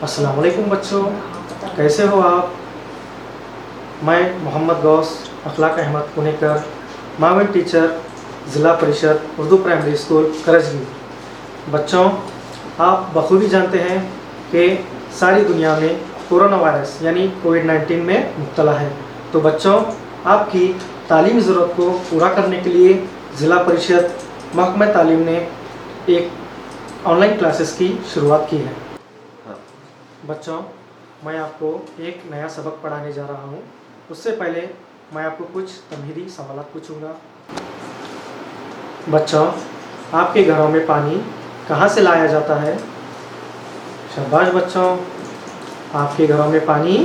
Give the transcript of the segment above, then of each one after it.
अस्सलाम वालेकुम बच्चों, कैसे हो आप। मैं मोहम्मद गौस अखलाक अहमद पुनेकर, माविन टीचर, ज़िला परिषद उर्दू प्राइमरी स्कूल करजगी। बच्चों, आप बखूबी जानते हैं कि सारी दुनिया में कोरोना वायरस यानी कोविड-19 में मुब्तला है। तो बच्चों, आपकी तालीमी ज़रूरत को पूरा करने के लिए ज़िला परिषद महकमा तालीम ने एक ऑनलाइन क्लासेस की शुरुआत की है। बच्चों, मैं आपको एक नया सबक पढ़ाने जा रहा हूँ। उससे पहले मैं आपको कुछ तमहीदी सवाल पूछूंगा। बच्चों, आपके घरों में पानी कहाँ से लाया जाता है? शाबाश बच्चों, आपके घरों में पानी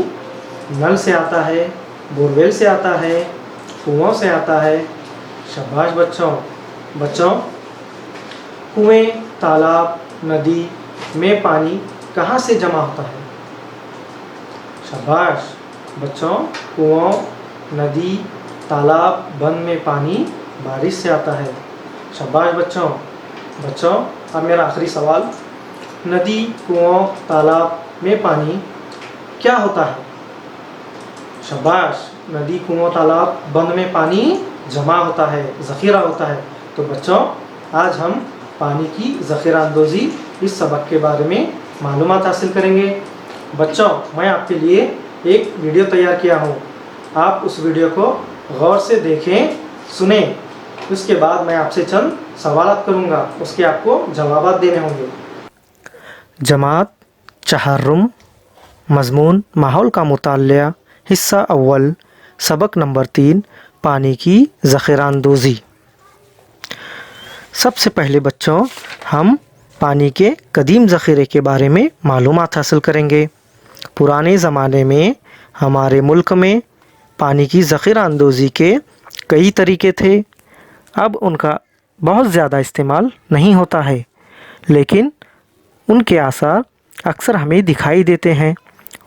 नल से आता है, बोरवेल से आता है, कुओं से आता है। शाबाश बच्चों। बच्चों, कुएं, तालाब, नदी में पानी कहाँ से जमा होता है? शाबाश बच्चों, कुओं, नदी, तालाब, बंद में पानी बारिश से आता है। शाबाश बच्चों। बच्चों, अब मेरा आखिरी सवाल, नदी, कुओं, तालाब में पानी क्या होता है? शाबाश, नदी, कुओं, तालाब, बंद में पानी जमा होता है, ज़ख़ीरा होता है। तो बच्चों, आज हम पानी की ज़ख़ीरा अंदोज़ी इस सबक के बारे में मालूमात हासिल करेंगे। बच्चों, मैं आपके लिए एक वीडियो तैयार किया हूँ। आप उस वीडियो को गौर से देखें, सुने। उसके बाद मैं आपसे चंद सवालात करूँगा, उसके आपको जवाबात देने होंगे। जमात चहर्रुम, मज़मून माहौल का मुतालिया, हिस्सा अव्वल, सबक नंबर 3, पानी की ज़ख़ीरा अंदोज़ी। सबसे पहले बच्चों, हम पानी के कदीम ज़ख़ीरे के बारे में मालूमात हासिल करेंगे। पुराने ज़माने में हमारे मुल्क में पानी की ज़ख़ीरा अंदोज़ी के कई तरीके थे। अब उनका बहुत ज़्यादा इस्तेमाल नहीं होता है, लेकिन उनके आसार अक्सर हमें दिखाई देते हैं।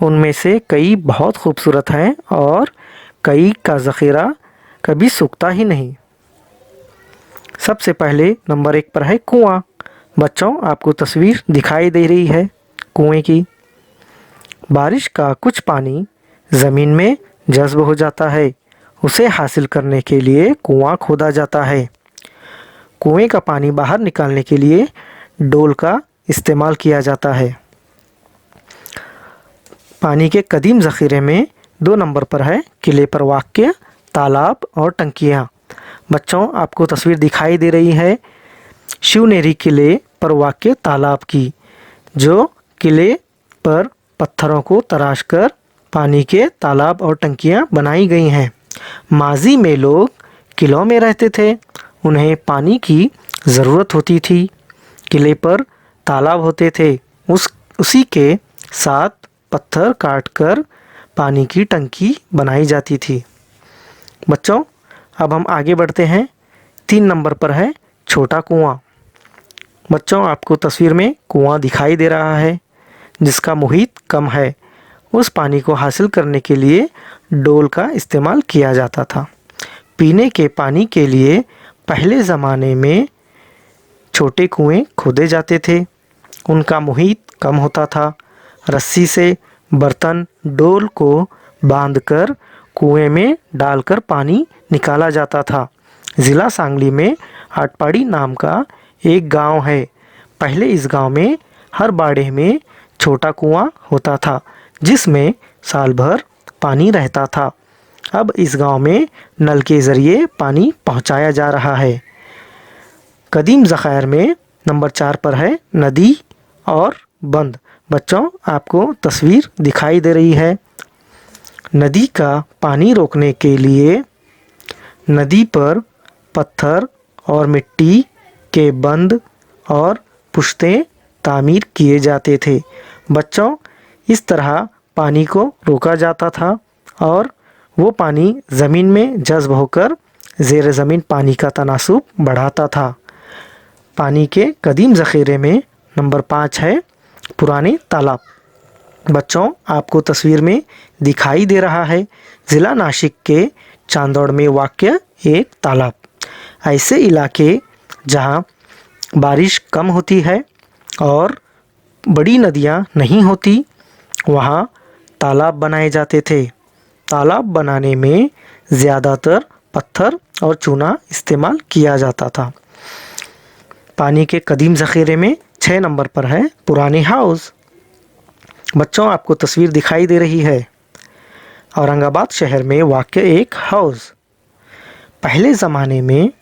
उनमें से कई बहुत खूबसूरत हैं और कई का ज़ख़ीरा कभी सूखता ही नहीं। सबसे पहले नंबर 1 पर है कुआं। बच्चों, आपको तस्वीर दिखाई दे रही है कुएं की। बारिश का कुछ पानी ज़मीन में जज़्ब हो जाता है। उसे हासिल करने के लिए कुआं खोदा जाता है। कुएं का पानी बाहर निकालने के लिए डोल का इस्तेमाल किया जाता है। पानी के कदीम ज़ख़ीरे में 2 नंबर पर है किले पर वाक़िअ तालाब और टंकियाँ। बच्चों, आपको तस्वीर दिखाई दे रही है शिवनेरी किले पर वाक़िअ तालाब की, जो किले पर पत्थरों को तराशकर पानी के तालाब और टंकियाँ बनाई गई हैं। माज़ी में लोग किलों में रहते थे, उन्हें पानी की ज़रूरत होती थी। किले पर तालाब होते थे, उसी के साथ पत्थर काटकर पानी की टंकी बनाई जाती थी। बच्चों, अब हम आगे बढ़ते हैं। 3 नंबर पर है छोटा कुआं। बच्चों, आपको तस्वीर में कुआं दिखाई दे रहा है, जिसका मुहीत कम है। उस पानी को हासिल करने के लिए डोल का इस्तेमाल किया जाता था। पीने के पानी के लिए पहले ज़माने में छोटे कुएं खोदे जाते थे। उनका मुहीत कम होता था। रस्सी से बर्तन डोल को बांधकर कुएं में डालकर पानी निकाला जाता था। ज़िला सांगली में आटपाड़ी नाम का एक गांव है। पहले इस गांव में हर बाड़े में छोटा कुआं होता था, जिसमें साल भर पानी रहता था। अब इस गांव में नल के ज़रिए पानी पहुंचाया जा रहा है। कदीम ज़ख़ायर में नंबर 4 पर है नदी और बंद। बच्चों, आपको तस्वीर दिखाई दे रही है। नदी का पानी रोकने के लिए नदी पर पत्थर और मिट्टी के बंद और पुश्ते तामीर किए जाते थे। बच्चों, इस तरह पानी को रोका जाता था और वो पानी ज़मीन में जज़्ब होकर ज़ेर ज़मीन पानी का तनासुब बढ़ाता था। पानी के कदीम ज़ख़ीरे में नंबर 5 है पुराने तालाब। बच्चों, आपको तस्वीर में दिखाई दे रहा है ज़िला नासिक के चांदौड़ में वाक़िअ एक तालाब। ऐसे इलाके जहाँ बारिश कम होती है और बड़ी नदियाँ नहीं होती, वहाँ तालाब बनाए जाते थे। तालाब बनाने में ज़्यादातर पत्थर और चूना इस्तेमाल किया जाता था। पानी के कदीम ज़ख़ीरे में 6 नंबर पर है पुराने हाउस। बच्चों, आपको तस्वीर दिखाई दे रही है। औरंगाबाद शहर में वाक़ एक हाउस। पहले ज़माने में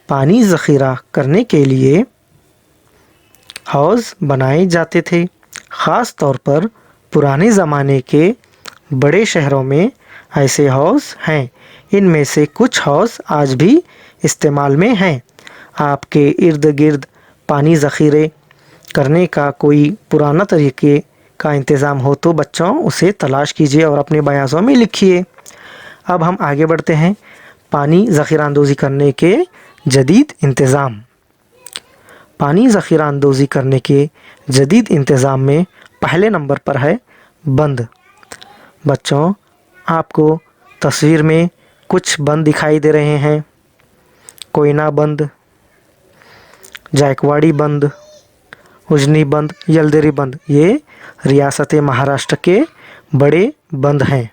पानी ज़ख़ीरा करने के लिए हाउस बनाए जाते थे। ख़ास तौर पर पुराने ज़माने के बड़े शहरों में ऐसे हाउस हैं। इनमें से कुछ हाउस आज भी इस्तेमाल में हैं। आपके इर्द गिर्द पानी ज़ख़ीरे करने का कोई पुराना तरीके का इंतज़ाम हो तो बच्चों उसे तलाश कीजिए और अपने बयानों में लिखिए। अब हम आगे बढ़ते हैं। पानी ज़ख़ीरा अंदोज़ी करने के जदीद इंतज़ाम। पानी ज़ख़ीरा अंदोज़ी करने के जदीद इंतज़ाम में पहले नंबर पर है बंद। बच्चों, आपको तस्वीर में कुछ बंद दिखाई दे रहे हैं। कोयना बंद, जायकवाड़ी बंद, उजनी बंद, यलदेरी बंद, ये रियासत महाराष्ट्र के बड़े बंद हैं।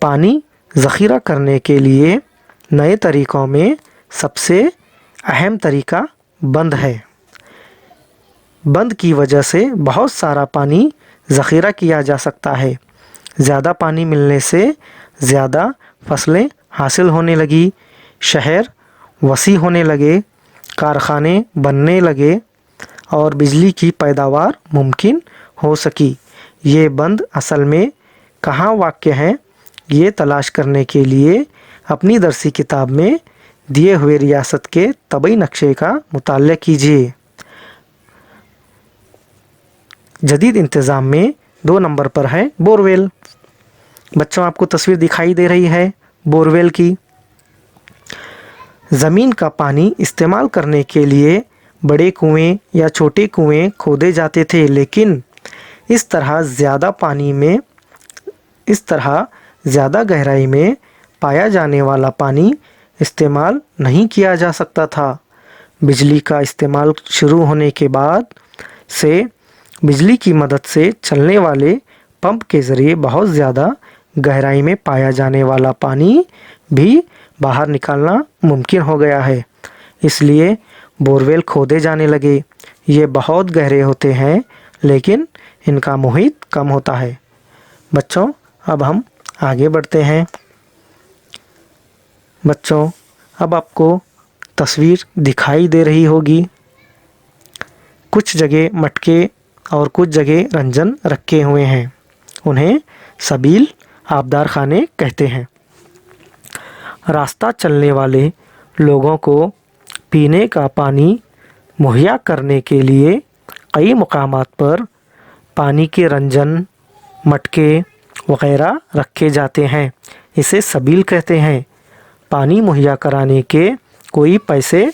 पानी ज़ख़ीरा करने के लिए नए तरीक़ों में सबसे अहम तरीका बंद है। बंद की वजह से बहुत सारा पानी ज़ख़ीरा किया जा सकता है। ज़्यादा पानी मिलने से ज़्यादा फसलें हासिल होने लगी, शहर वसी होने लगे, कारखाने बनने लगे और बिजली की पैदावार मुमकिन हो सकी। ये बंद असल में कहाँ वाक़ हैं, ये तलाश करने के लिए अपनी दरसी किताब में दिए हुए रियासत के तबई नक्शे का मुताला कीजिए। जदीद इंतज़ाम में 2 नंबर पर है बोरवेल। बच्चों, आपको तस्वीर दिखाई दे रही है बोरवेल की। ज़मीन का पानी इस्तेमाल करने के लिए बड़े कुएं या छोटे कुएं खोदे जाते थे, लेकिन इस तरह ज़्यादा गहराई में पाया जाने वाला पानी इस्तेमाल नहीं किया जा सकता था। बिजली का इस्तेमाल शुरू होने के बाद से बिजली की मदद से चलने वाले पंप के ज़रिए बहुत ज़्यादा गहराई में पाया जाने वाला पानी भी बाहर निकालना मुमकिन हो गया है। इसलिए बोरवेल खोदे जाने लगे। ये बहुत गहरे होते हैं, लेकिन इनका मुहित कम होता है। बच्चों, अब हम आगे बढ़ते हैं। बच्चों, अब आपको तस्वीर दिखाई दे रही होगी। कुछ जगह मटके और कुछ जगह रंजन रखे हुए हैं। उन्हें सबील आबदार खाने कहते हैं। रास्ता चलने वाले लोगों को पीने का पानी मुहैया करने के लिए कई मुकामात पर पानी के रंजन, मटके वगैरह रखे जाते हैं। इसे सबील कहते हैं। पानी मुहैया कराने के कोई पैसे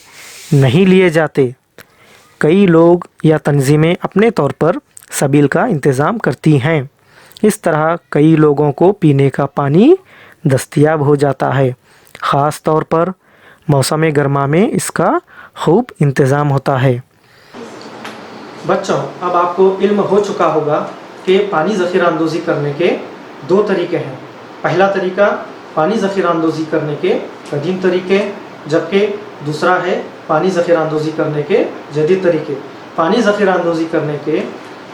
नहीं लिए जाते। कई लोग या तंजीमें अपने तौर पर सबील का इंतज़ाम करती हैं। इस तरह कई लोगों को पीने का पानी दस्तयाब हो जाता है। ख़ास तौर पर मौसम गर्मा में इसका खूब इंतज़ाम होता है। बच्चों, अब आपको इल्म हो चुका होगा कि पानी ज़ख़ीरा अंदोज़ी करने के 2 तरीके हैं। पहला तरीका पानी ज़ख़ीरा अंदोज़ी करने के कदीम तरीके, जबकि दूसरा है पानी ज़ख़ीरा अंदोज़ी करने के जदीद तरीके। पानी ज़ख़ीरा अंदोज़ी करने के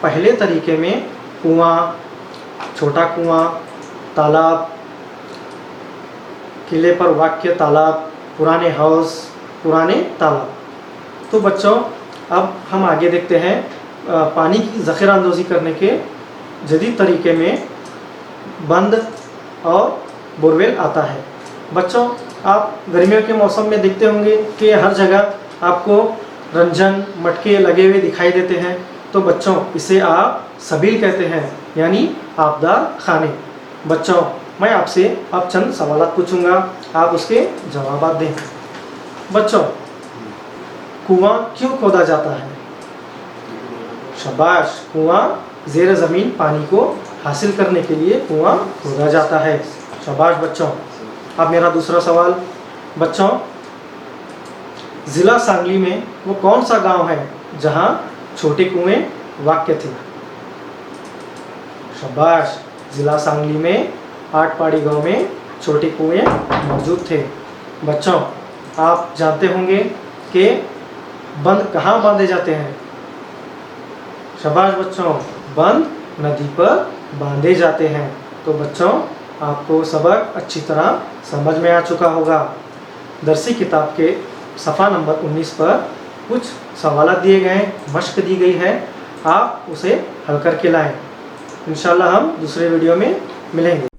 पहले तरीके में कुआं, छोटा कुआं, तालाब, किले पर वाक़ तालाब, पुराने हाउस, पुराने तालाब। तो बच्चों, अब हम आगे देखते हैं पानी की ज़ख़ीरा अंदोज़ी करने के जदीद तरीके में बंद और बोरवेल आता है। बच्चों, आप गर्मियों के मौसम में देखते होंगे कि हर जगह आपको रंजन, मटके लगे हुए दिखाई देते हैं। तो बच्चों, इसे आप सबील कहते हैं, यानी आबदार खाने। बच्चों, मैं आपसे अब चंद सवाल पूछूंगा, आप उसके जवाब दें। बच्चों, कुआं क्यों खोदा जाता है? शाबाश, कुआं ज़ेर ज़मीन पानी को हासिल करने के लिए कुआं खोदा जाता है। शाबाश बच्चों। अब मेरा दूसरा सवाल। बच्चों, ज़िला सांगली में वो कौन सा गांव है जहां छोटे कुएं वाक़ थे? शाबाश। जिला सांगली में आटपाड़ी गांव में छोटे कुएं मौजूद थे। बच्चों, आप जानते होंगे कि बंद कहाँ बांधे जाते हैं? शाबाश बच्चों, बंद नदी पर बांधे जाते हैं। तो बच्चों, आपको सबक अच्छी तरह समझ में आ चुका होगा। दरसी किताब के सफ़ा नंबर 19 पर कुछ सवाल दिए गए, मश्क दी गई है, आप उसे हल करके लाएं। इंशाल्लाह हम दूसरे वीडियो में मिलेंगे।